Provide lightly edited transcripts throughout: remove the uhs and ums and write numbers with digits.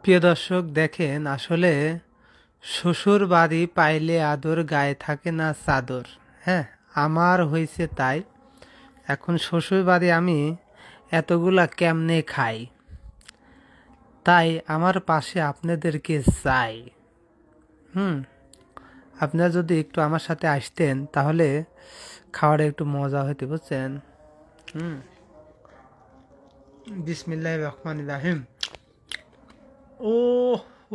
প্রিয় দর্শক দেখেন আসলে শ্বশুর বাড়ি পাইলে আদর গায়ে থাকে না চাদর। হ্যাঁ, আমার হয়েছে তাই। এখন শ্বশুর বাড়ি আমি এতগুলা কেমনে খাই, তাই আমার পাশে আপনাদেরকে চাই। আপনারা যদি একটু আমার সাথে আসতেন তাহলে খাওয়াটা একটু মজা হইতে, বুঝছেন? বিসমিল্লাহির রহমানির রহিম। ও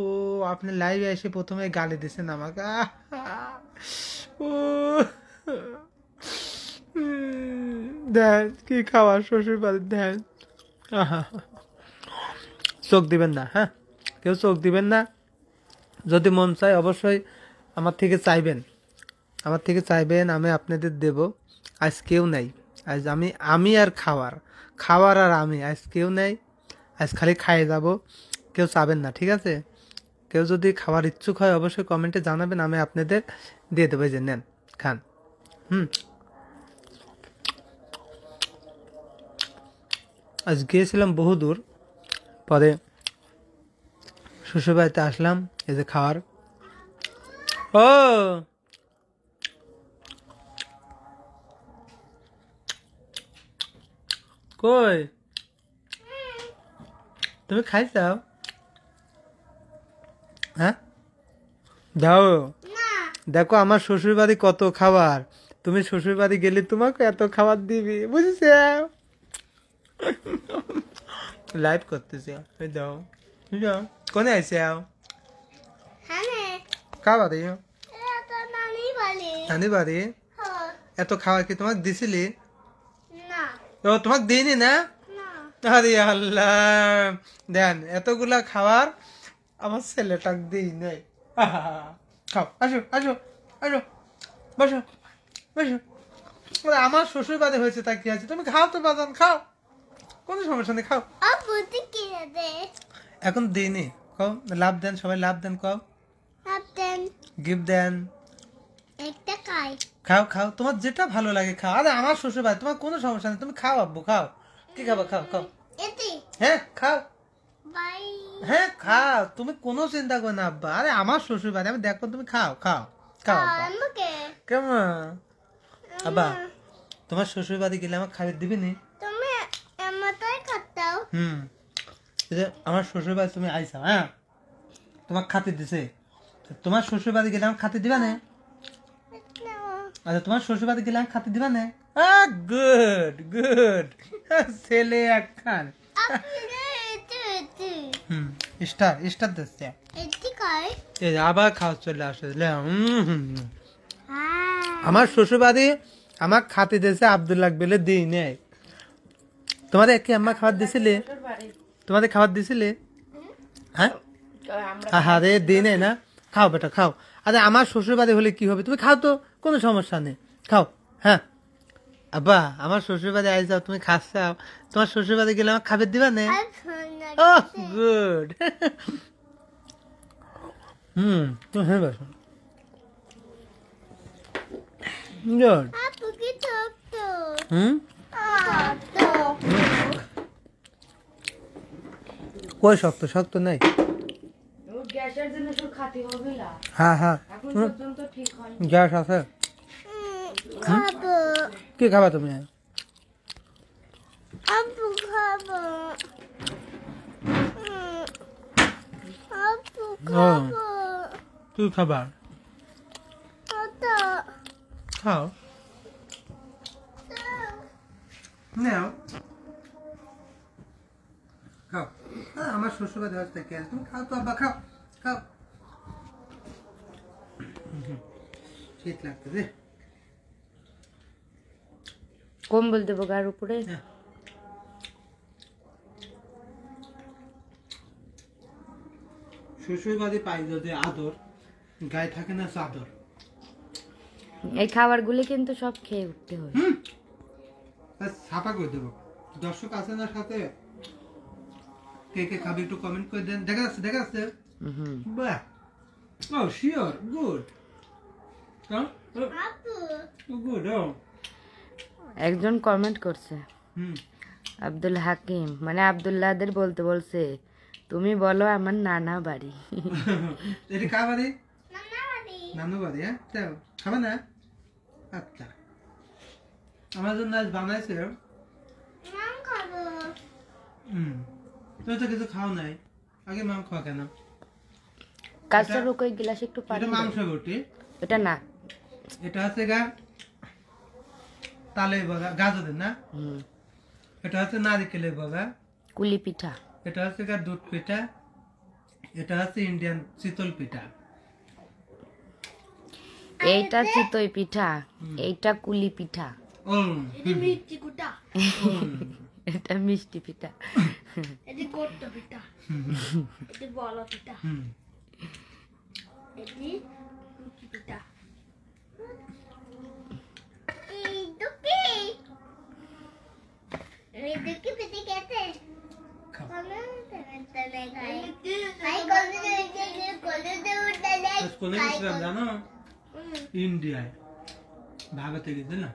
ও আপনি লাইভে এসে প্রথমে গালি দিয়েছেন আমাকে। ও দেন কি খাওয়ার শ্বশুর বাড়ির দেন। চোখ দিবেন না, হ্যাঁ, কেউ চোখ দিবেন না। যদি মন চায় অবশ্যই আমার থেকে চাইবেন, আমি আপনাদের দেব। আজ কেউ নাই, আজ আমি আর খাওয়ার খাওয়ার আর আমি, আজ কেউ নেই। আজ খালি খাইয়ে যাব, কেউ চাবেন না, ঠিক আছে? কেউ যদি খাওয়ার ইচ্ছুক হয় অবশ্যই কমেন্টে জানাবেন, আমি আপনাদের দিয়ে দেবো। যে নেন, খান। আজ গিয়েছিলাম বহু দূর, পরে শ্বশুরবাড়িতে আসলাম, এই যে খাওয়ার। ও কই তুমি খাইছাও? হ্যাঁ, দাও। দেখো আমার শ্বশুর বাড়ি কত খাবার, তুমি শ্বশুর বাড়ি গেলে তোমাকে এত খাবার দিবি, বুঝেছ? লাইভ করতেছে, দাও দাও। কোনে আইসে খাবার দিও? নানি বাড়ি। এত খাবার কি তোমাকে দিছিলি? ও তোমাকে দিইনি না? আরে আল্লাহ, দেন এতগুলা খাবার আমার ছেলেটাক দিই নাই। খাও, আসো আসো আসো, বসো বসো। আমার শ্বশুর বাড়ি হয়েছে তা কি আছে, তুমি খাও তো বাজান, খাও, কোনো সমস্যা নেই, খাও। এখন দিইনি, খাও। লাভ দেন, সবাই লাভ দেন, খাও, গিফট দেন, খাও খাও, তোমার যেটা ভালো লাগে খাও। আরে আমার শ্বশুর বাড়ি, তোমার কোনো সমস্যা নেই, তুমি খাও আব্বু, খাও। কি খাবা, খাও খাও। হ্যাঁ খাও, হ্যাঁ খাও, তুমি কোনো চিন্তা করো না আব্বা। আরে আমার শ্বশুর বাড়ি, আমি দেখো, তুমি খাও খাও খাও আব্বা। কেমন আব্বা, তোমার শ্বশুর বাড়ি গেলে আমার খাবার দিবি নি? আমার শ্বশুর বাড়ি তুমি আইসা, হ্যাঁ, তোমার খাতে দিছে, তোমার শ্বশুর বাড়ি গেলে আমার খাতে দিবা না? আচ্ছা, তোমার শ্বশুর বাড়ি গেলে আমি খাতে দিবা না? গুড গুড, ছেলে একখান। স্টার স্টার দিচ্ছে, আবার খাওয়া চলে আসে। আমার শ্বশুর বাড়ি আমার খাতে দিয়েছে, আব্দুল্লাহ বেলে দিই নেই। তোমাদের কি আম্মা খাবার দিছিলে? তোমাদের খাবার দিছিলে? হ্যাঁ, আরে দিই নেই না? খাও বেটা খাও। আরে আমার শ্বশুর বাড়ি হলে কি হবে, তুমি খাও তো, কোনো সমস্যা নেই, খাও। হ্যাঁ আব্বা, আমার শ্বশুর বাড়ি আই যাও, তুমি খাচ্ছাও, তোমার শ্বশুর বাড়ি গেলে আমার খাবার দিবা না? ও গুড। হ্যাঁ বাসন গুড। কই শক্ত শক্ত নাই? হ্যাঁ হ্যাঁ, গ্যাস আছে। কি খাবা তুমি? তুই খাবা, খাও নাও, খাও। আমার শ্বশুর বাড়ি আসতে কে, তুমি খাও তো আব্বা, খাও খাও। শীত লাগতেছে, কম্বল দেবো গার উপরে। শ্বশুর বাড়ি পাই যদি আদর, গায়ে থাকে না চাদর। এই খাবারগুলি কিন্তু সব খেয়ে উঠতে হবে। ছাপা করে দেবো। দর্শক আছে না সাথে, কে কে খাবে একটু কমেন্ট করে দেন। দেখা যাচ্ছে, দেখা যাচ্ছে। বাহ, ও শিওর, গুড গুড। ও একজন কমেন্ট করছে, আব্দুল হাকিম মানে আব্দুল্লাহদের বলতে বলছে তুমি বলো আমার নানা বাড়ি। এটি কার বাড়ি? নানু বাড়ি। হ্যাঁ যাও, খাবে না? আচ্ছা, আমার জন্য আজ বানাইছে। তুমি তো কিছু খাও নাই, আগে মাম খাওয়া কেন? কাঁচা রুকো গ্লাস একটু পানি এটা দাও। মাংস বটি, এটা না, এটা হচ্ছে গা তালে বগা গাজরের না, এটা হচ্ছে নারিকেলের বগা, কুলি পিঠা। এটা হচ্ছে গা দুধ পিঠা, এটা হচ্ছে ইন্ডিয়ান চিতল পিঠা। এইটা চিতই পিঠা, এইটা কুলি পিঠা, এটা মিষ্টি পিঠা। এটি গোট পিঠা, এটি বল পিঠা, এটি লুচি পিঠা। স্কুলে গেছিলাম জানো, ইন্ডিয়ায় ভারতে গেছে না,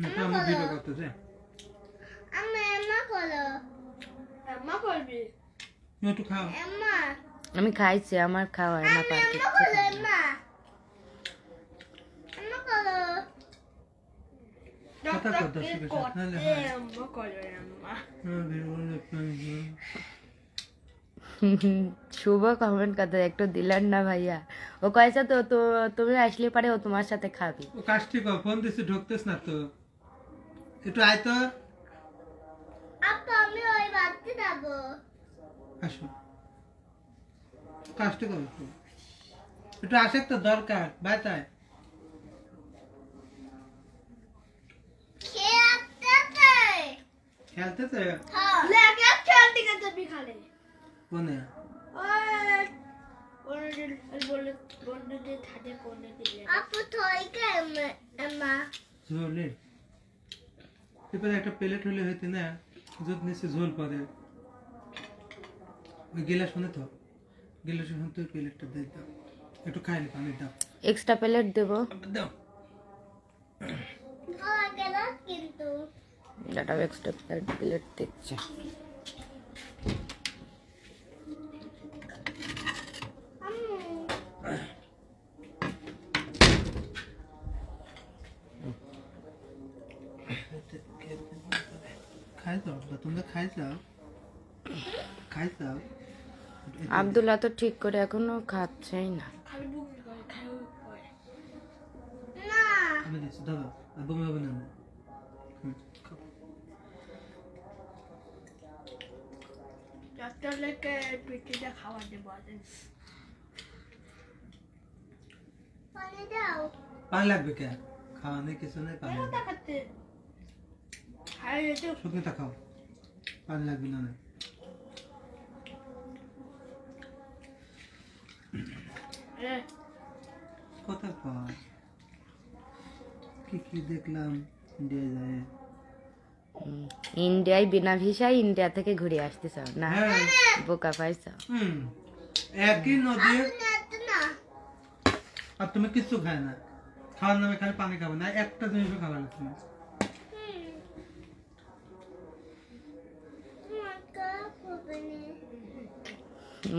এটা আমার ভিডিও করতেছে। তুমি একটু খাও। আমি খাইছি, আমার খাওয়া হয় না পার্কে। কথা কথা শিখেছ নাহলে শুভ কমেন্ট করতে একটু দিলেন না ভাইয়া। ও কয়েছে তো তুমি আসলে পারে ও তোমার সাথে খাবি। ও কাজটি কর, ফোন দিছি ঢুকতেছ না তো, একটু আয় তো। আসো, কাজটি কর একটু, আসে তো দরকার বাইতায়। খেলতেছে কোনে? ঝোলে এরপরে একটা প্লেট হলে হইতে না, দুধ নিচে ঝোল পরে ওই গিলাস শুনে তো, গিলাস শুনে তো প্লেটটা দিয়ে দাও, একটু খাইলে পানি দাও। এক্সট্রা প্লেট দেবো, দাও এটা এক্সট্রা প্লেট দিচ্ছে। খাই যাও, তোমরা খাই যাও, খাই যাও। আব্দুল্লাহ তো ঠিক করে এখনো খাচ্ছেই না। আমি দিচ্ছি দাদা, আর বমি হবে না। খাওয়া দেবো পানি লাগবে কে? খাওয়া নেই কিছু নেই, পানি শুকনো খাও, পানি লাগবে না। কথা কর, কি কি দেখলাম ইন্ডিয়া যায়। ইন্ডিয়ায় বিনা ভিসায় ইন্ডিয়া থেকে ঘুরে আসতেছ না, বোকা পাইছ। একই নদী, আর তুমি কিছু খায় না, খাওয়ার নামে খালি পানি খাবে না, একটা জিনিসও খাবার লাগছে না।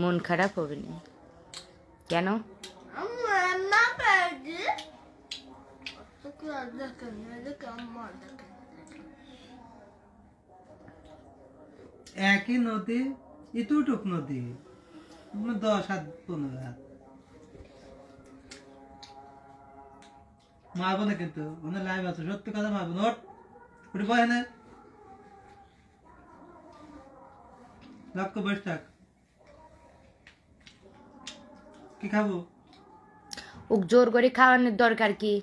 মন খারাপ হবে না কেন? একই নদী, এতটুক নদী, 10 হাত 15 হাত মারবো না, কিন্তু ওখানে লাইভ আছে, সত্যি কথা মারবো না। ওটি বয় না, লক্ষ্য বসে থাক। কি খাবো? ও জোর করে খাওয়ানোর দরকার কি?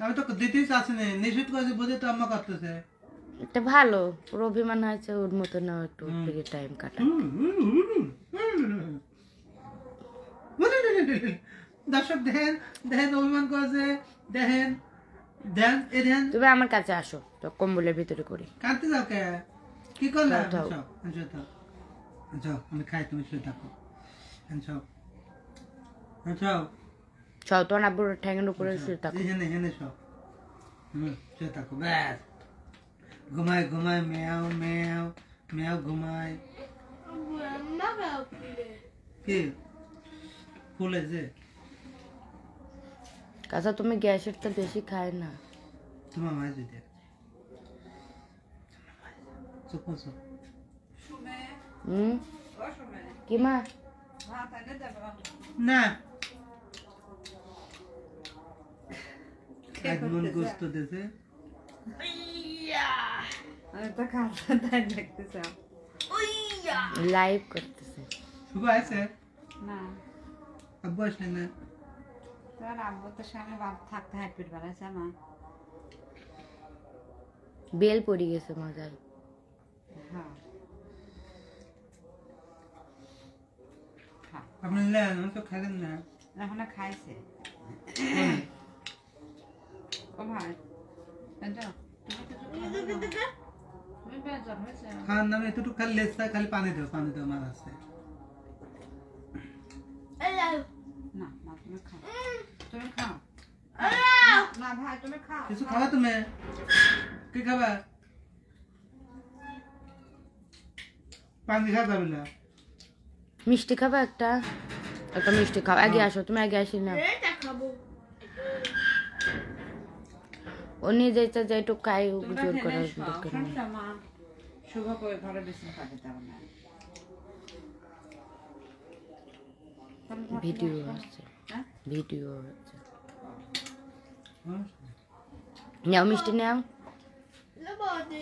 আমি তো দিতেই চাচ্ছি না, নিষেধ করেছি বুঝে তো আম্মা করতেছে। এটা ভালো, ওর অভিমান হয়েছে, ওর মতো না একটু ফ্রি টাইম কাটা। দর্শক দেখেন দেখেন অভিমান করেছে, দেখেন দেন এ দেন। তুমি আমার কাছে আসো, তো কম্বলের ভিতরে করি। কাঁদতে যাও কে? কি করলাম? যাও। যাও আমি খাই, তুমি শুয়ে থাকো। যাও চাও তো আব্বুর ঠ্যাঙের উপরে শুয়ে থাকো। এখানে এখানে সব শুয়ে থাকো, ব্যাস ঘুমায় ঘুমায়, মেয়াও মেয়াও মেয়েও ঘুমায় আমরা কাউকে কি ফুলে যে কাঁচা তুমি গ্যাসের তো বেশি খায় না। তোমার মায়ের দিদি চুপ চুপ হুম কি মা না একমন গোস্ত দিয়েছে লাইভ করতেছে। শুভ আছে না আব্বু আসলে না তোর আব্বু তো সামনে বাপ থাকতে হাঁটপিট বেড়াচ্ছে আমার বেল পড়ে গেছে মজায়। হ্যাঁ খা আপনি নেন তো খেলেন না এখন খাইছে ও ভাই বেঞ্জন তুমি বেঞ্জন হয়েছে খাওয়ার নামে এতটুকু খালি লেসা খালি পানি দাও মার আছে না না তুমি খাও তুমি খাও না ভাই তুমি খাও কিছু খাওয়া তুমি কি খাবা পানি খাবা বলে মিষ্টি খাবে একটা একটা মিষ্টি খাও। আগে আসো, তুমি আগে আসি না। এটা খাবো ও নিয়ে যেতে যে একটু খাই জোর করার দরকার নেই। শুনছো মা শুভ করে ঘরে বেশি খাবে তাও না ভিডিও আছে, হ্যাঁ ভিডিও আছে। নাও মিষ্টি নাও। লবণে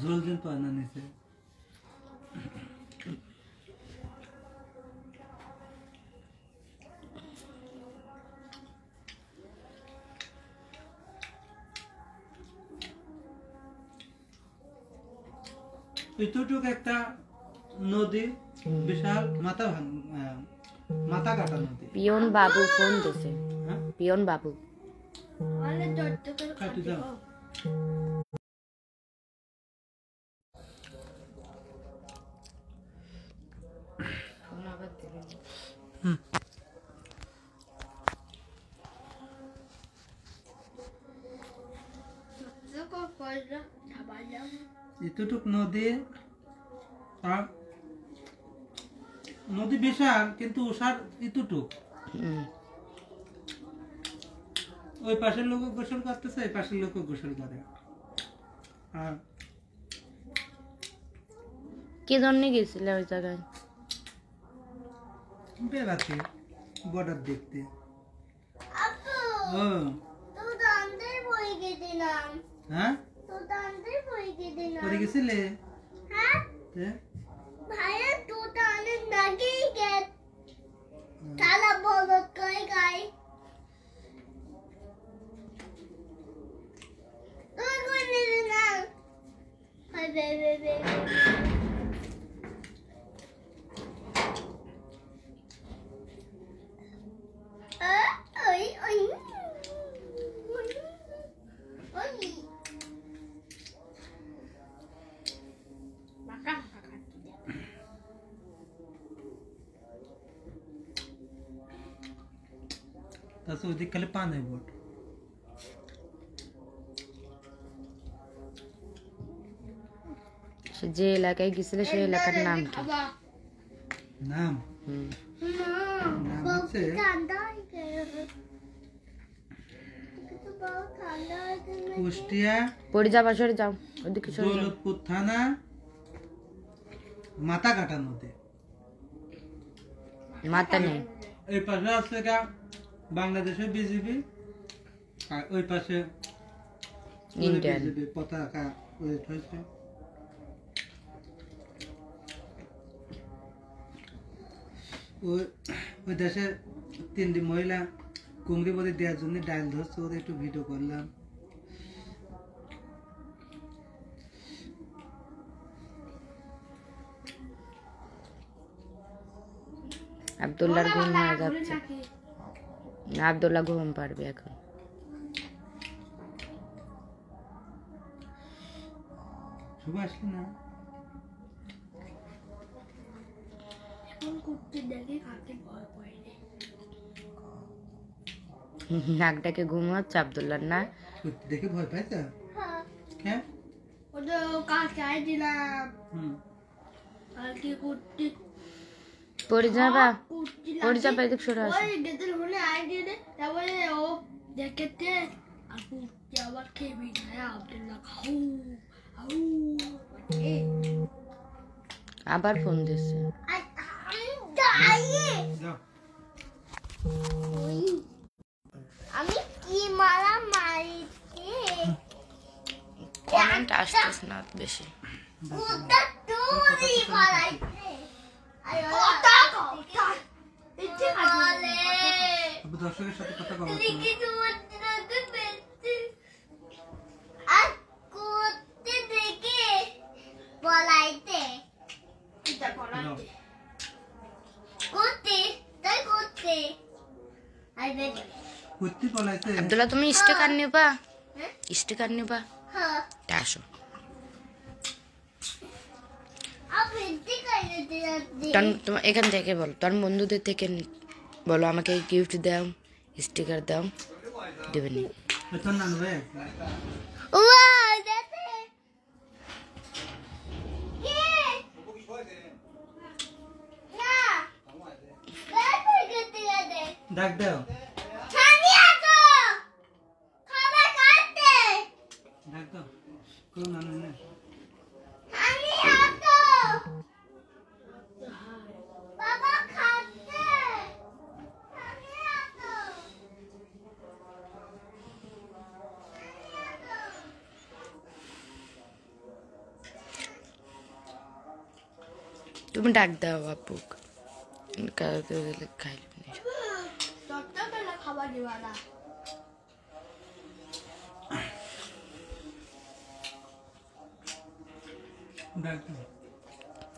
ঝোল দিন তো আনা নিছে এতটুক একটা নদী বিশাল মাথা কাটা নদী পিয়ন বাবু ফোন দিছে, হ্যাঁ পিয়ন বাবু। মানে দরজা করে কাটি খাতে দাও। দাও দেখো পয়সা খাবার যাবো এতটুক নদী আর নদী বিশাল কিন্তু ওষার এতটুক হুম। ওই পাশের লোক গোসল করতেছে এই পাশের লোক গোসল করে আর কি জন্য গেছিলে ওই জায়গায়? বেড়াতে বর্ডার দেখতে আপু ও তো দান্তে বই দিলাম হ্যাঁ তো দান্তে বই দিলাম করে গেছিলে হ্যাঁ তে? ভাইয়া তো দানে নাকি গে তালা বলো কই গাই তুই কই নিলি না হাই বে ওই ওই ওই মাকা মাকা তাছাড়া ওইদিক খালি পানে বোট সে যে এলাকায় গেছিলে সেই এলাকার নাম কি? নাম হুম। নাম হচ্ছে কুষ্টিয়া পড়ে যাবা, সরে যাও, ওদিকে সরে যাও। দৌলতপুর থানা মাথা কাটা নদী মাথা নেই। এই পাশে আছে গা বাংলাদেশের বিজেপি আর ওই পাশে ইন্ডিয়ান। বিজেপি পতাকা ওয়েট হয়েছে ওই দেশে তিনটি মহিলা কুমড়ি বদি দেওয়ার জন্য ডাইল ধরছে ওদের একটু ভিডিও করলাম আব্দুল্লাহর ঘুম হয়ে যাচ্ছে না, আব্দুল্লাহ ঘুম পারবে এখন। শুভ আসলে না এখন কুত্তে দেখে খাতে ভয় পাই রে নাকটাকে ঘুম হচ্ছে আব্দুল্লাহ না? সত্যি দেখে ভয় পাইছে হ্যাঁ হ্যাঁ ও ওটা কালকে আই দিলাম হুম কালকে কুর্তি পড়ে যাবা কুর্তি পড়ে যাবা এদিক সরে আসো ওই গেদের হলে আই দিয়ে তারপরে ও দেখেতে আর কুর্তি আবার খেবি না আব্দুল্লাহ খাও খাও এ আবার ফোন দিচ্ছে যাও আমি কি মারা মারিছি কমেন্ট আসতেছে না বেশি ওটা তুই করাইছে ওটা কথা ইচ্ছে বলে আবু দর্শকের সাথে কথা বলো লিখে তোমাদের বেশি আর করতে দেখে বলাইতে কিটা বলাইতে করতে তাই করতে আই বেশ কুত্তি পলাইতে আব্দুল্লাহ তুমি স্টিকার নিবা হ্যাঁ স্টিকার নিবা হ্যাঁ তা আসো আপনি দিকাইতে দিতে তোমার এখান থেকে বলো তোর বন্ধুদের থেকে বলো আমাকে গিফট দাও স্টিকার দাও দেবে নি বেতন আনবে ওয়াও দেখতে কি না দেখতে গেতে গেতে ডাক দাও ছানি আতো খাবার খাতে ডাক দাও কোন নাম না ছানি আতো বাবা খাতে ছানি আতো তুমি ডাক দাও আপু খাইলে ততবেলা খাবার দিবা না ডাক দাও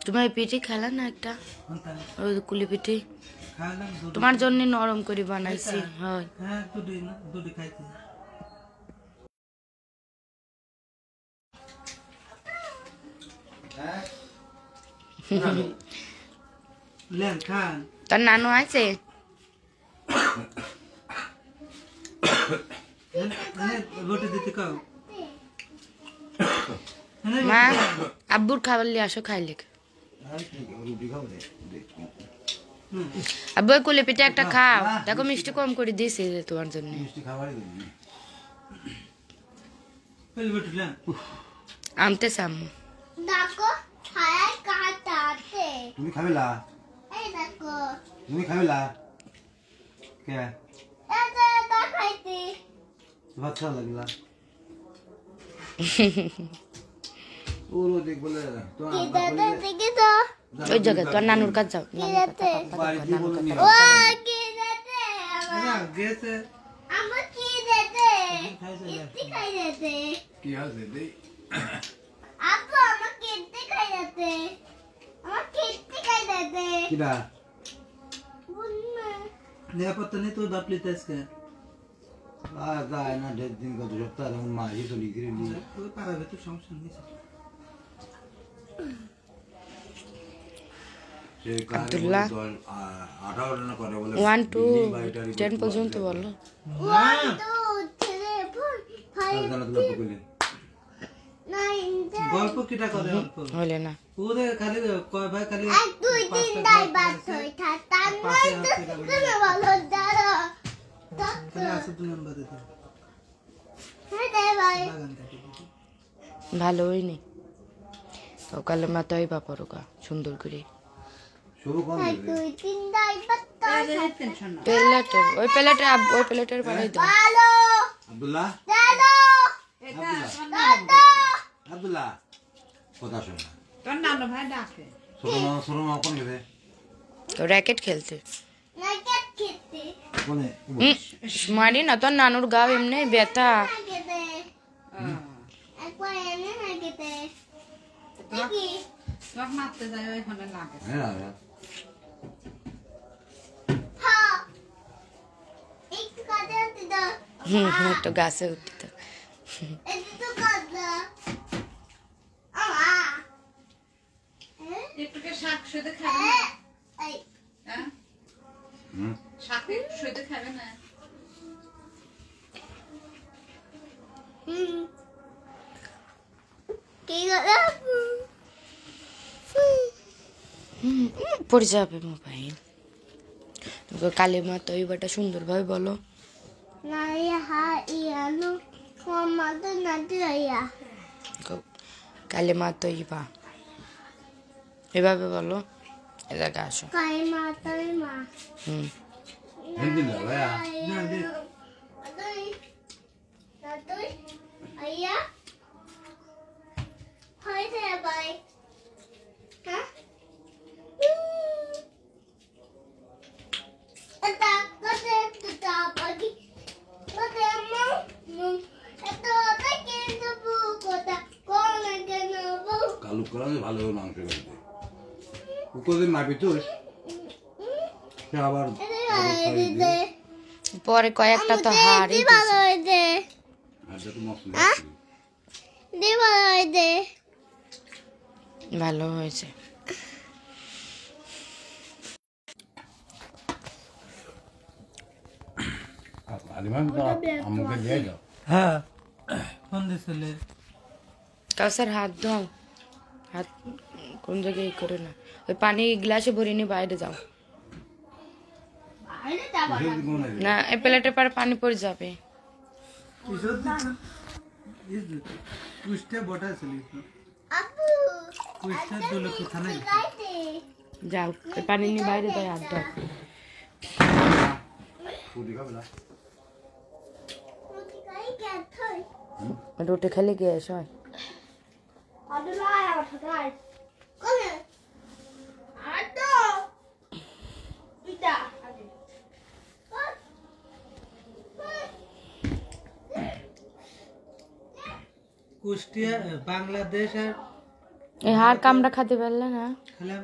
তোমার পিঠে খেলা না একটা কোনটা ওই কুলি পিঠে খাইলাম দুধ তোমার জন্য নরম করে বানাইছি হয় হ্যাঁ দুধই না দুধই খাইতে লেন খান তোর নানু আছে রুটি দিতে কাও মা আব্বুর খাবার লিয়ে আসো খাইলে আব্বু ওই কুলি পিঠে একটা খাও দেখো মিষ্টি কম করে দিয়েছি তোমার জন্য রুটি লেন আনতে সাম্মু দেখো হায় কাটাতে তুমি খাবে লা এই দেখো তুমি খাবে লা কে এটা এটা খাইতে ভাত খাওয়া লাগলা ওরও দেখ বলে তোমার কি দাদা দিকে তো ওই জায়গায় তোর নানুর কাছে যাও কি দাদা বাড়ি দিয়ে বলে নিয়ে ও কি দাদা আরে গেছে আমার কি দাদা খাইছে ইতি খাই দাদা কি আছে দেই আপু আমার কিতে খাই দাদা আমার কিতে খাই দাদা কিডা বুন্না নিরাপত্তা নেই তো দাপলি তেজকে যায় না দেড় দিন কত সপ্তাহ এখন মাঝে চলি করে নি ওই পাড়াবে তো সমস্যা নেই সে আব্দুল্লাহ। 18 রান করে বলে 1 to building বাড়িটারি 10 পর্যন্ত বলো 1 2 3 4 জানা তো কইলে 9 গল্প কিটা করে অল্প হলে না ওরে খালি কয় ভাই খালি 1 2 3 দাই বাস হই থাকা নয় তো তুমি বলো দাঁড়া খালি আছে 2 নম্বর দিতে হ্যাঁ দে ভাই বাগান কাটি দিতে ভালোই নেই সকালে মাথায় বাপরকা সুন্দর করে শুরু কোন 1 2 3 দাই বাত্তা টেনশন না প্লেটের ওই প্লেটের বানাই দাও ভালো আব্দুল্লাহ দাদা এটা দাদা আব্দুল্লাহ কথা শোন তোর নানু ভাই ডাকে ছোট মা কোন গেছে তো র্যাকেট খেলতে নাকে খেতে কোনে মারি না তোর নানুর গাও এমনি ব্যথা নাকে দে একবার এনে নাকে দে দেখি তোর মারতে যায় ওইখানে লাগে হ্যাঁ হ্যাঁ একটু কাজে আনতে দাও একটু গাছে উঠতে দাও। একটু কাজে আমা একটুকে শাক শুধু খাবে না এই হ্যাঁ হুম শাক একটু শুধু খাবে না কি করে পড়ে যাবে মোবাইল। কালিমা তৈবাটা সুন্দরভাবে বলো। না ইহা ইয়ানু মামাতে নাতি আয়া কালিমা তৈবা এভাবে বলো। এলাকা আসো। কাই মা তাই মা হিন্দি না ভাইয়া তুই তুই আয়া হয়েছে ভাই হ্যাঁ এটা কত একটা বাকি কত মা এত দেখে তো বুকটা কোন কেন বুক কালু করা ভালো মাংস করতে কুকুরদের মাপি তো সে আবার পরে কয়েকটা তো হাড়ি ভালো হয়েছে আর যত মশলা ভালো হয়েছে ভালো হয়েছে। আলিমান তো আমাকে দিয়ে যাও হ্যাঁ কোন দিছিলে কাউসার হাত দাও, হাত কোন জায়গায় করে না, ওই পানি গ্লাসে ভরে নিয়ে বাইরে যাও। না এই প্লেটের পর পানি পড়ে যাবে। কুষ্টিয়া বটা ছিল আপু কুষ্টিয়া দুলে কোথা নাই গাইতে যাও ওই পানি নিয়ে বাইরে যাও, হাত দাও। পুরি খাবে না মুতি গাই কেথই রুটি খেলে গ্যাস হয়। আদলা আর ঠাকাই কোনে আতো ইটা আদি কুষ্টিয়া বাংলাদেশ আর এই হাড় কামড়া খাতে পারলে না। খেলাম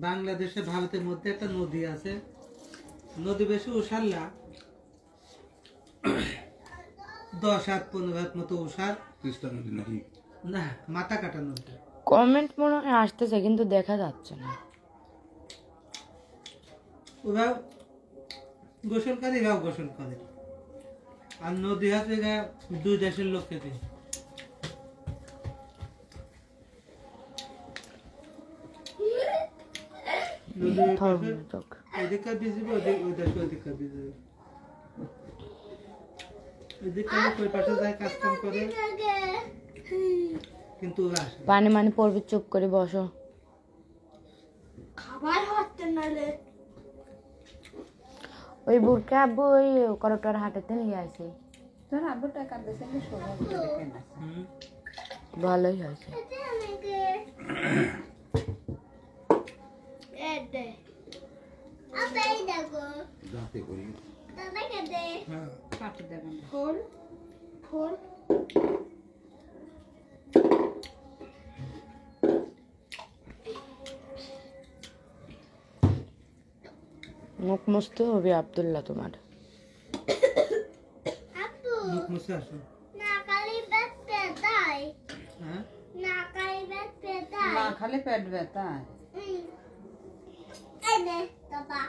বাংলাদেশে ভারতের মধ্যে একটা নদী আছে, নদী বেশি উষার 10-15 মতো উষার তিস্তা নদী নাকি না মাথা কাটা নদী। কমেন্ট মনে হয় আসতেছে কিন্তু দেখা যাচ্ছে না। ওরা গোসল করে, এরাও গোসল করে। আর নদী আছে দুই দেশের লোককে দিয়ে। এদিকে ভিজবে ওই দেশে ওদিকে ভিজবে। এদিকে ওই পাশে যায় কাজ কাম করে কিন্তু ওরা আসে না। পানি মানে পড়বে, চুপ করে বসো। খাবার হচ্ছে না রে ওই বুড়কা আব্বু ওই করটার হাটেতে নিয়ে আসে, তোর আব্বু টাকা দিয়েছে কি সবাই দেখে না হুম। ভালোই হয়েছে। এতে আমাকে এতে আপাই দেখো যাতে করি দাদা কেটে হ্যাঁ কাটে দেবেন ফোন ফোন মুখ মুছতে হবে আব্দুল্লাহ তোমার। আপু মুখ মুছে আসো। না কালি পেট পেটাই হ্যাঁ না কালি পেট পেটাই না খালি পেট ব্যথা এই নে বাবা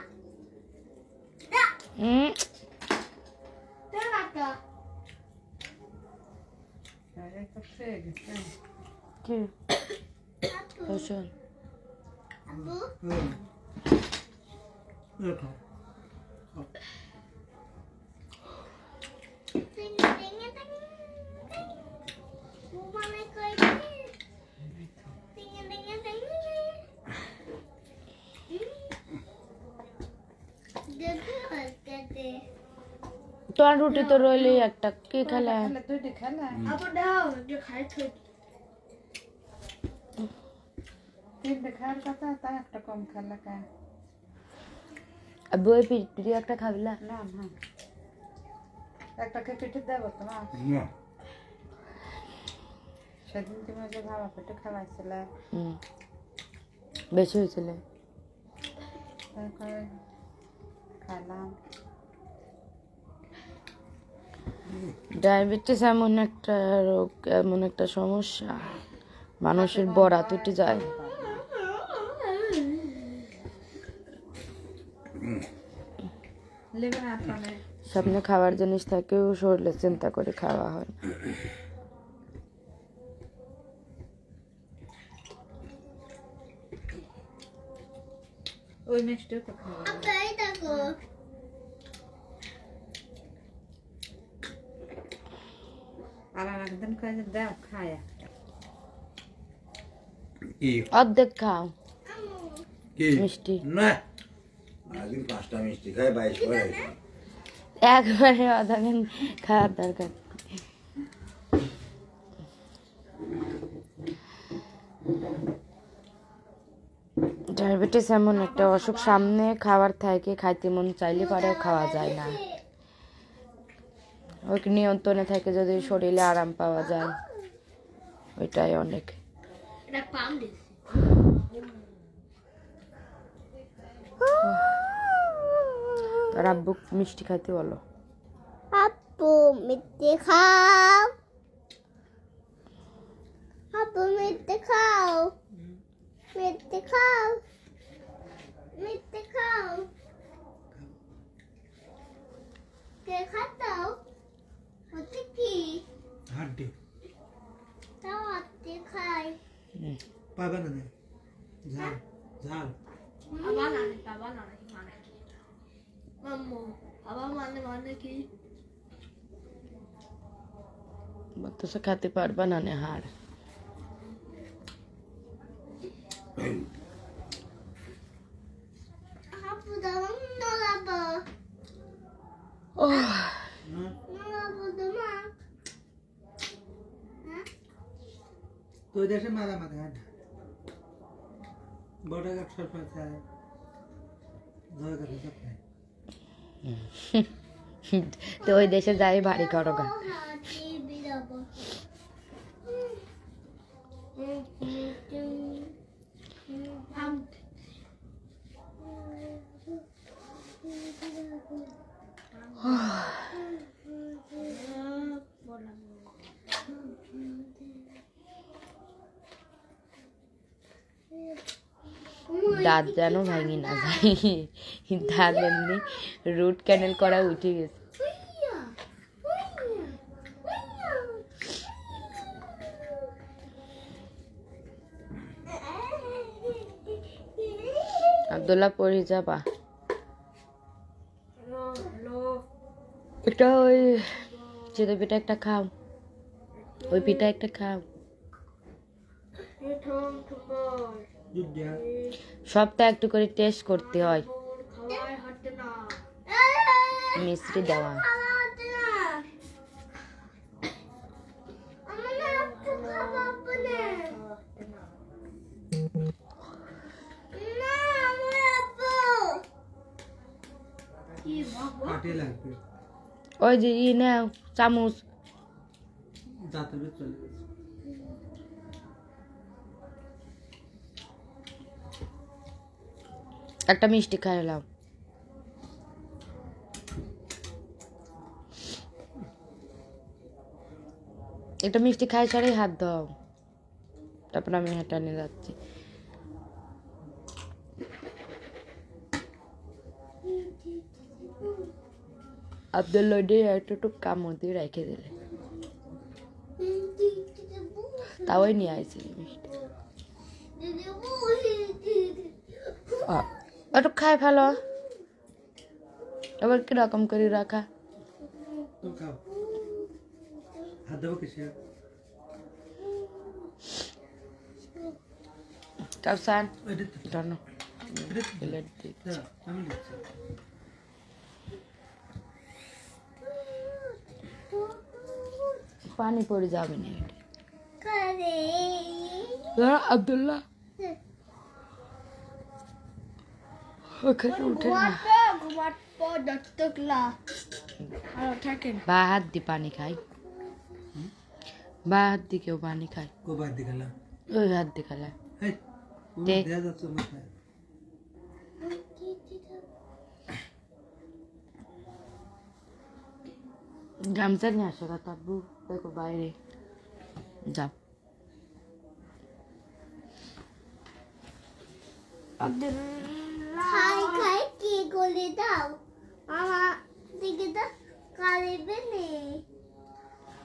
তোর বাবা এই তো খেয়ে গেছে কি আপু ওষুধ? আপু হুম। দেখো টিং টিং টিং মানে কই টিং টিং টিং দেখো কেটে তোমার রুটি তো রইলে একটা, কি খেলে? খেলে দুইটি খেলে আপু দাও যে খাই থই তিনটে খাওয়ার কথা তা একটা কম খেলে কে আব্বু ওই পিঠি একটা খাবিলা? না না একটা খেয়ে পিঠে দেবো তোমার না সেদিন তুমি যে ভাবা পেটে খাওয়াইছিলে বেশি হয়েছিল। তারপরে খাইলাম ডায়াবেটিস এমন একটা রোগ, এমন একটা সমস্যা, মানুষের বরাত উঠে যায়। লিভার আপনার সামনে খাবার জিনিস থাকেও শরীরে চিন্তা করে খাওয়া হয়। ওই মিষ্টিও তো খাওয়া যায়। আব্বা এই দেখো আর একদিন খাই দাও খায়া কি অর্ধেক খাও কি মিষ্টি। না আগে 5টা মিষ্টি খাই 22 করে একবারে আধা দিন খাওয়ার দরকার। ডায়াবেটিস এমন একটা অসুখ, সামনে খাবার থাকে খাইতে মন চাইলে পারেও খাওয়া যায় না। ওই নিয়ন্ত্রণে থাকে যদি শরীরে আরাম পাওয়া যায়, ওইটাই অনেক। এটা পাম দিছি আর আব্বু মিষ্টি খাইতে বলো। আপু মিথ্যে খাও আপু মিথ্যে খাও মিথ্যে খাও মিথ্যে খাও কে খাতাও হচ্ছে কি হাড্ডি তাও হাতে খাই পাবে না ঝাল ঝাল বাবা নানি মানে কি মাম্মু বাবা মানে কি বলতেছে খেতে পারবা না নে হাড়। আপু দাও নলাবো ও নলাবো তোমা তো দেশে মারা মারা হাড্ডা বড় গাছ সরপঞ্চ জয় করে সব তো ওই দেশে যাই বাড়ি করো গা। হাতে বিরাবো দাঁত যেন ভাঙি না যায়, দাঁত এমনি রুট ক্যানেল করা উঠে গেছে। আব্দুল্লাহ পড়ে যাবা, এটা ওই চিতই পিঠা একটা খাও, ওই পিঠা একটা খাও। সপ্তাহে একটু করে টেস্ট করতে হয়, মিষ্টি দেওয়া। কাটে লাগবে ওই যে ই নাও চামচ, দাঁতে চলে গেছে। একটা মিষ্টি খাইলাম। একটা মিষ্টি খাই সারেই হাত দাও, তারপর আমি হেঁটে নিয়ে যাচ্ছি। আব্দুল্লাহ একটু কামড় দিয়ে রেখে দিলে, তাও নিয়ে আইছি মিষ্টি। একটু খাই ফেলো, এবার কিরকম করে রাখা। তো খাও, হাত দেবো কিসে? কাউসান ওইটা তো জানো এটা তো প্লেট দিই। দাও, আমি দিচ্ছি। পানি পড়ে যাবে না এটা। আব্দুল্লাহ ওখানে উঠে না, বা হাত দিয়ে পানি খাই, বা হাত দিয়ে কেউ পানি খায়, কোবার দিখালাম ওই হাত দিয়ে খেলা। এই দে। দেয়া যাচ্ছে মাথায় গামছা নিয়ে আসো গা তাব্বু, দেখো বাইরে যাও। খাই খাই কি করে দাও আমার দিকে দাও কালিবে নে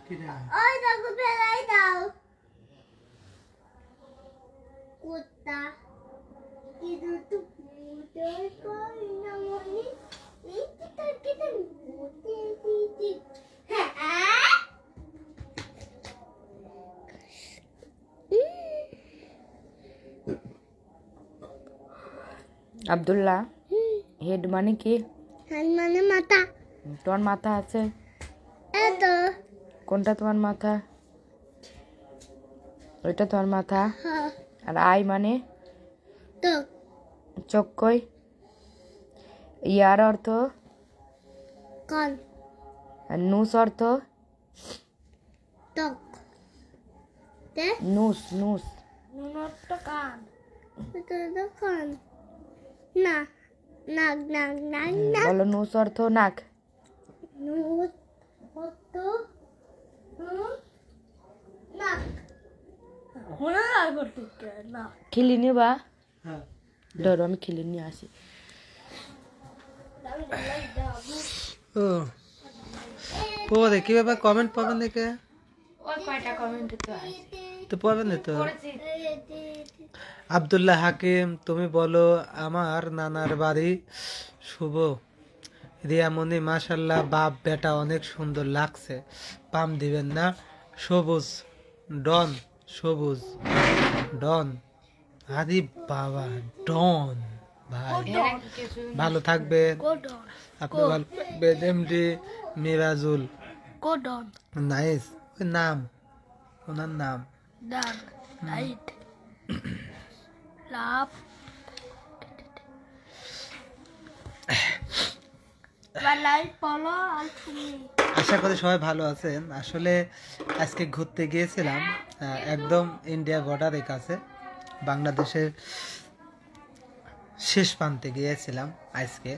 কি রে? ওই দেখো ফেলাই দাও কুত্তা ಇದು ತುಪ್ಪುದೇ ಕಾಯಿನಮನಿ ಇದು ತಕ್ಕಿದ ಮೂತಿ আব্দুল্লাহ হেড মানে কি? মানে মাথা তোমার মাথা আছে? এত কোনটা তোমার মাথা? ওইটা তোমার মাথা। হ্যাঁ আর আই মানে? তো চোখ কই? ইয়ার অর্থ? কান আর নুস অর্থ? টক তে নুস নুস নুনটা কান এটা কান না নাক নাক নাক নাক বলো নুস অর্থ নাক। নুত কত নাক হোনা করতে না খিলি নিবা? হ্যাঁ ধরো আমি খিলি নিয়ে আসি। ও ও রে কি ব্যাপার কমেন্ট পাবেন নাকি? ওই কয়টা কমেন্ট তো আছে তো পাবেন না তো। আব্দুল্লাহ হাকিম তুমি বলো আমার নানার বাড়ি শুভ। রিয়ামণি মাশাল্লাহ বাপ বেটা অনেক সুন্দর লাগছে, পাম দিবেন না? সবুজ ডন সবুজ ডন আরে বাবা ডন ভাই ভালো থাকবেন আপনি ভালো থাকবেন। এমডি মিরাজুল কোডন নাইস ওই নাম ওনার নাম ডান লাইট লাভ লাইট পলো আর তুমি আশা করি সবাই ভালো আছেন। আসলে আজকে ঘুরতে গিয়েছিলাম একদম ইন্ডিয়া বর্ডারের কাছে, বাংলাদেশের শেষ প্রান্তে গিয়েছিলাম আজকে।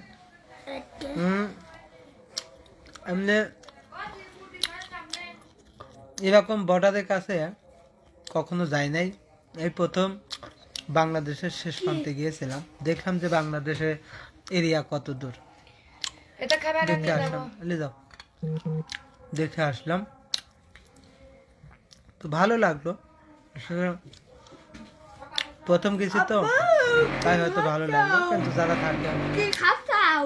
এমনি এরকম বর্ডারের কাছে কখনো যাই নাই, এই প্রথম বাংলাদেশের শেষ প্রান্তে গিয়েছিলাম। দেখলাম যে বাংলাদেশের এরিয়া কত দূর, এটা খাবে না দেখে আসলাম। এলে যাও দেখে আসলাম তো ভালো লাগলো। আসলে প্রথম গেছি তো তাই হয়তো ভালো লাগলো, কিন্তু যারা থাকে কি খাও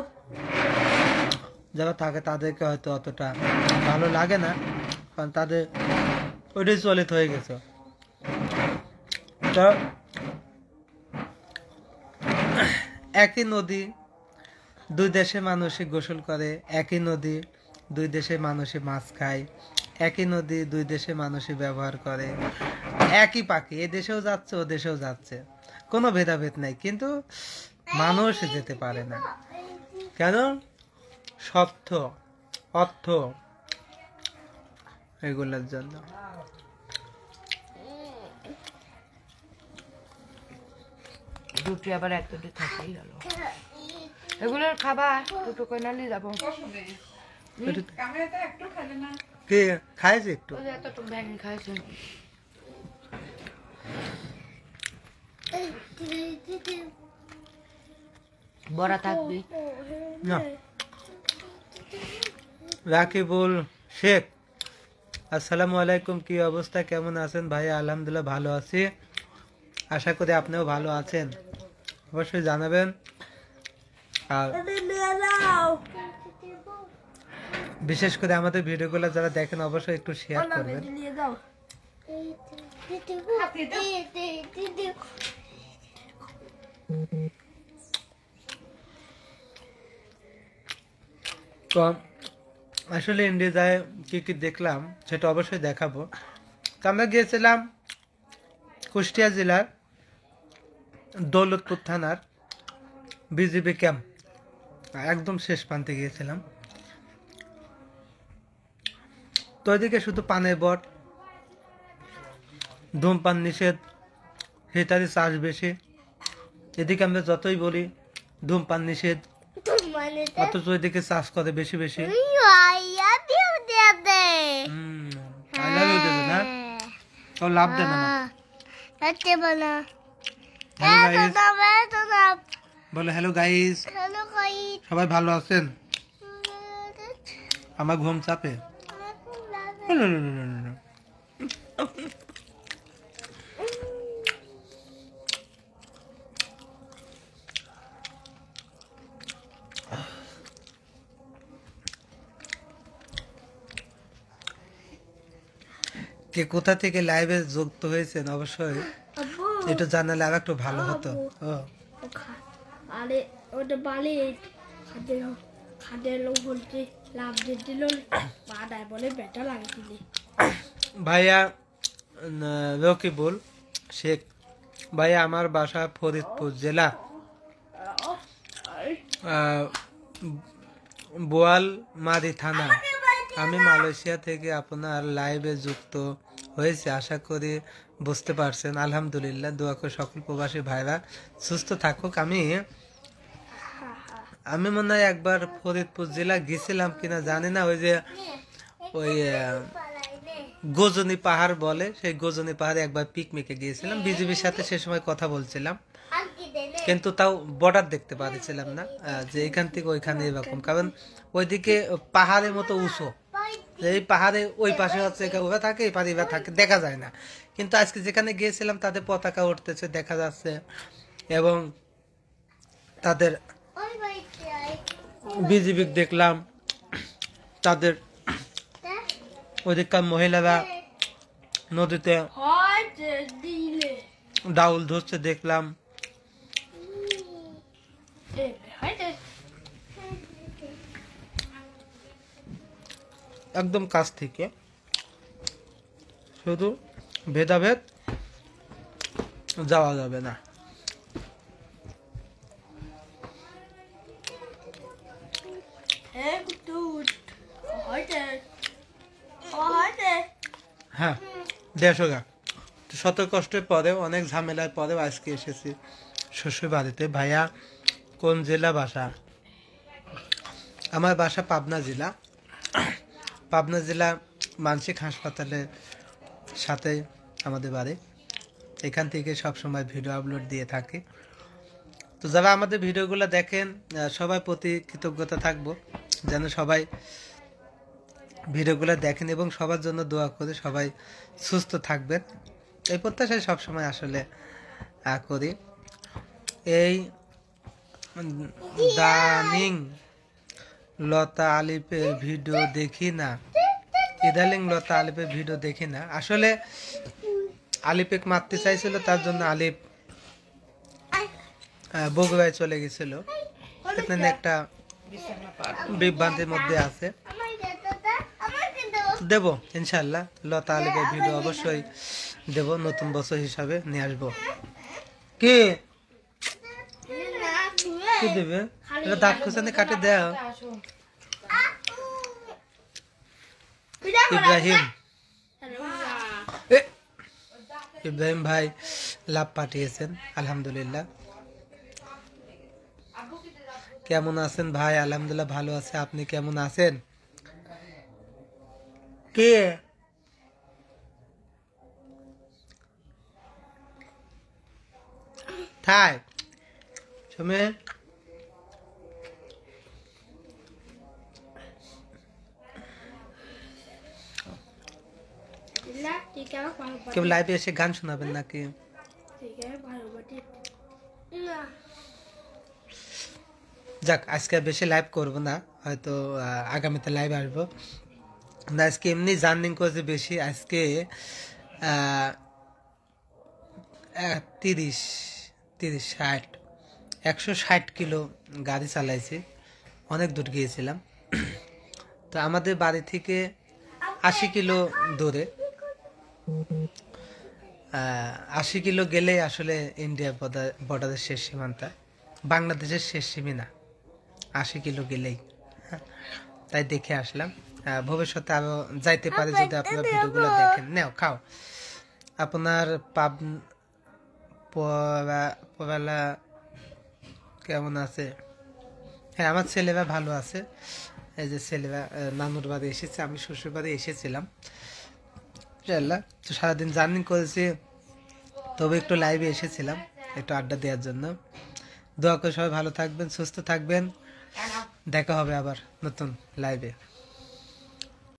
যারা থাকে তাদেরকে হয়তো অতটা ভালো লাগে না, কারণ তাদের ওইটাই চলিত হয়ে গেছে। তো একই নদী দুই দেশে মানুষই গোসল করে, একই নদী দুই দেশে মানুষই মাছ খায়, একই নদী দুই দেশে মানুষই ব্যবহার করে, একই পাখি এ দেশেও যাচ্ছে ও দেশেও যাচ্ছে, কোনো ভেদাভেদ নাই, কিন্তু মানুষ যেতে পারে না। কেন? স্বার্থ অর্থ এগুলোর জন্য। দুটি আবার এত দুটি থাকেই গেল। এগুলোর খাবার দুটো কইনা নিয়ে যাবো। ক্যামেরাতে একটু খেলে না কে খাইছে একটু? ওই যে এতটুকু ভ্যানি খাইছে। বড়া থাকবি না। রাকিবুল শেখ আসসালামু আলাইকুম, কি অবস্থা, কেমন আছেন ভাই? আলহামদুলিল্লাহ ভালো আছি, আশা করি আপনিও ভালো আছেন, অবশ্যই জানাবেন। আর বিশেষ করে আমাদের ভিডিওগুলো যারা দেখেন অবশ্যই একটু শেয়ার করবেন। নিয়ে যাও তো আসলে ইন্ডিয়া যায় কি কি দেখলাম সেটা অবশ্যই দেখাবো। তো আমরা গিয়েছিলাম কুষ্টিয়া জেলার দৌলতপুর থানার বিজিবি ক্যাম্প, একদম শেষ প্রান্তে গিয়েছিলাম। তো ওইদিকে শুধু পানের বট, ধূমপান নিষেধ, হেটারি চাষ বেশি। এদিকে আমরা যতই বলি ধূমপান নিষেধ, মানে অথচ ওইদিকে চাষ করে বেশি বেশি। আইয়া দিও দে I love you দেবে না, তো লাভ দেবে না। আচ্ছা বলো হ্যালো গাইস, তো না বলো হ্যালো গাইস, হ্যালো গাইস সবাই ভালো আছেন? আমার ঘুম চাপে কে কোথা থেকে লাইভে যুক্ত হয়েছেন অবশ্যই আব্বু একটু জানালে আর একটু ভালো হতো। ও আরে ওটা বালি খাদের লোক বলতে লাভ দিয়ে দিল বাদায় বলে বেটা লাগিয়েছিল ভাইয়া রকিবুল শেখ ভাইয়া, আমার বাসা ফরিদপুর জেলা বোয়ালমারী থানা। আমি মালয়েশিয়া থেকে আপনার লাইভে যুক্ত হয়েছে, আশা করি বুঝতে পারছেন। আলহামদুলিল্লাহ, দোয়া করে সকল প্রবাসী ভাইরা সুস্থ থাকুক। আমি মনে হয় একবার ফরিদপুর জেলা গেছিলাম কিনা জানি না, ওই যে ওই গজনী পাহাড় বলে, সেই গজনী পাহাড়ে একবার পিকনিকে গিয়েছিলাম, বিজিবির সাথে সে সময় কথা বলছিলাম, কিন্তু তাও বর্ডার দেখতে পাচ্ছিলাম না যে এখান থেকে ওইখানে এরকম, কারণ ওইদিকে পাহাড়ের মতো উঁচু, এই পাহাড়ে ওই পাশে হচ্ছে ওরা থাকে, এই পারে এরা থাকে, দেখা যায় না। কিন্তু আজকে যেখানে গিয়েছিলাম তাদের পতাকা উঠতেছে দেখা যাচ্ছে, এবং তাদের বিজিবি দেখলাম, তাদের ওইদিককার মহিলারা নদীতে ডাউল ধরছে দেখলাম। একদম কাছ থেকে, শুধু ভেদাভেদ যাওয়া যাবে না। হ্যাঁ 150 টাকা। শত কষ্টের পরেও, অনেক ঝামেলার পরেও আজকে এসেছি শ্বশুর বাড়িতে। ভাইয়া কোন জেলা বাসা? আমার বাসা পাবনা জেলা। পাবনা জেলা মানসিক হাসপাতালের সাথে আমাদের বাড়ি। এখান থেকে সবসময় ভিডিও আপলোড দিয়ে থাকি। তো যারা আমাদের ভিডিওগুলো দেখেন সবাই প্রতি কৃতজ্ঞতা থাকবো, যেন সবাই ভিডিওগুলো দেখেন এবং সবার জন্য দোয়া করে সবাই সুস্থ থাকবেন, এই প্রত্যাশায় সবসময় আসলে করি। এই দানিং লতা আলিফের ভিডিও দেখি না, ইদালিং লতা আলিফের ভিডিও দেখি না। আসলে আলিফেক মারতে চাইছিল, তার জন্য আলিফ বগুড়ায় চলে গেছিল, এখানে একটা বিভ্রান্তির মধ্যে আছে। দেব ইনশাল্লাহ, লতা আলিফের ভিডিও অবশ্যই দেব, নতুন বছর হিসাবে নিয়ে আসবো। কি কি দেবে? এটা দাঁত খোঁচানি কাটে দেও। ইব্রাহিম ইব্রাহিম ভাই লাভ পাঠিয়েছেন, আলহামদুলিল্লাহ। কেমন আছেন ভাই? আলহামদুলিল্লাহ ভালো আছে, আপনি কেমন আছেন? কে থাই তুমি? কেউ লাইভে এসে গান শোনাবেন নাকি? যাক, আজকে বেশি লাইভ করব না, হয়তো আগামীতে লাইভ আসবো না। আজকে এমনি জার্নিং করেছি বেশি, আজকে 160 কিলো গাড়ি চালাইছি, অনেক দূর গিয়েছিলাম। তো আমাদের বাড়ি থেকে 80 কিলো দূরে, 80 কিলো গেলেই আসলে ইন্ডিয়া বর্ডারের শেষ সীমান্তা, বাংলাদেশের শেষ সীমানা 80 কিলো গেলেই। তাই দেখে আসলাম, ভবিষ্যতে আরো যাইতে পারে যদি আপনারা ভিডিওগুলো দেখেন। নাও খাও। আপনার পড়ালা কেমন আছে? হ্যাঁ, আমার ছেলেরা ভালো আছে। এই যে ছেলেরা নানুর বাড়ি এসেছে, আমি শ্বশুর বাড়ি এসেছিলাম। তো সারাদিন জার্নি করেছি, তবে একটু লাইভে এসেছিলাম একটু আড্ডা দেওয়ার জন্য। দোয়া করে সবাই ভালো থাকবেন, সুস্থ থাকবেন, দেখা হবে আবার নতুন লাইভে।